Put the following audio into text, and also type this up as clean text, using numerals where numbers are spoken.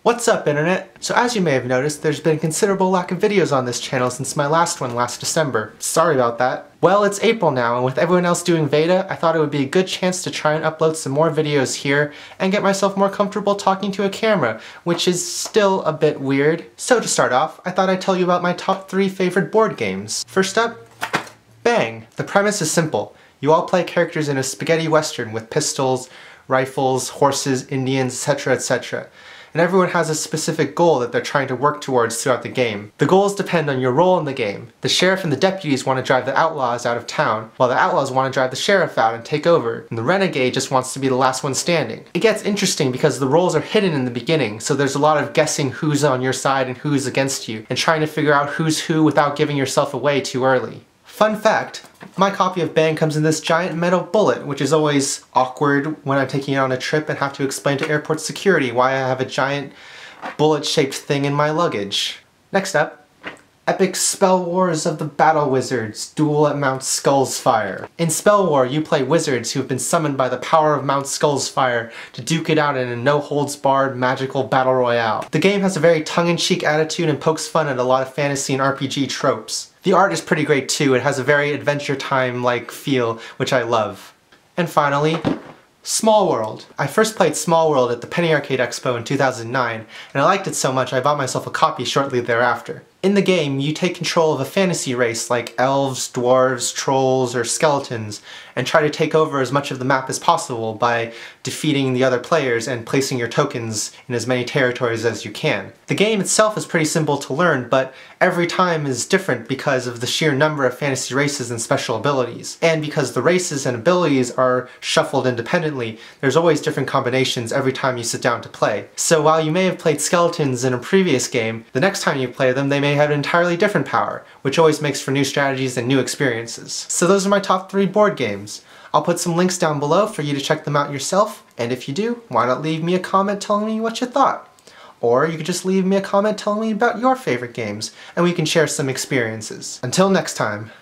What's up, Internet? So as you may have noticed, there's been a considerable lack of videos on this channel since my last one last December. Sorry about that. Well, it's April now, and with everyone else doing Veda, I thought it would be a good chance to try and upload some more videos here and get myself more comfortable talking to a camera, which is still a bit weird. So to start off, I thought I'd tell you about my top 3 favorite board games. First up, Bang! The premise is simple. You all play characters in a spaghetti western with pistols, rifles, horses, Indians, etc., etc. And everyone has a specific goal that they're trying to work towards throughout the game. The goals depend on your role in the game. The sheriff and the deputies want to drive the outlaws out of town, while the outlaws want to drive the sheriff out and take over, and the renegade just wants to be the last one standing. It gets interesting because the roles are hidden in the beginning, so there's a lot of guessing who's on your side and who's against you, and trying to figure out who's who without giving yourself away too early. Fun fact, my copy of Bang comes in this giant metal bullet, which is always awkward when I'm taking it on a trip and have to explain to airport security why I have a giant bullet-shaped thing in my luggage. Next up, Epic Spell Wars of the Battle Wizards, Duel at Mount Skullsfire. In Spell War, you play wizards who have been summoned by the power of Mount Skullsfire to duke it out in a no-holds-barred magical battle royale. The game has a very tongue-in-cheek attitude and pokes fun at a lot of fantasy and RPG tropes. The art is pretty great too. It has a very Adventure Time-like feel, which I love. And finally, Small World. I first played Small World at the Penny Arcade Expo in 2009, and I liked it so much I bought myself a copy shortly thereafter. In the game, you take control of a fantasy race like elves, dwarves, trolls, or skeletons, and try to take over as much of the map as possible by defeating the other players and placing your tokens in as many territories as you can. The game itself is pretty simple to learn, but every time is different because of the sheer number of fantasy races and special abilities. And because the races and abilities are shuffled independently, there's always different combinations every time you sit down to play. So while you may have played skeletons in a previous game, the next time you play them they may have an entirely different power, which always makes for new strategies and new experiences. So those are my top 3 board games. I'll put some links down below for you to check them out yourself, and if you do, why not leave me a comment telling me what you thought? Or you could just leave me a comment telling me about your favorite games, and we can share some experiences. Until next time.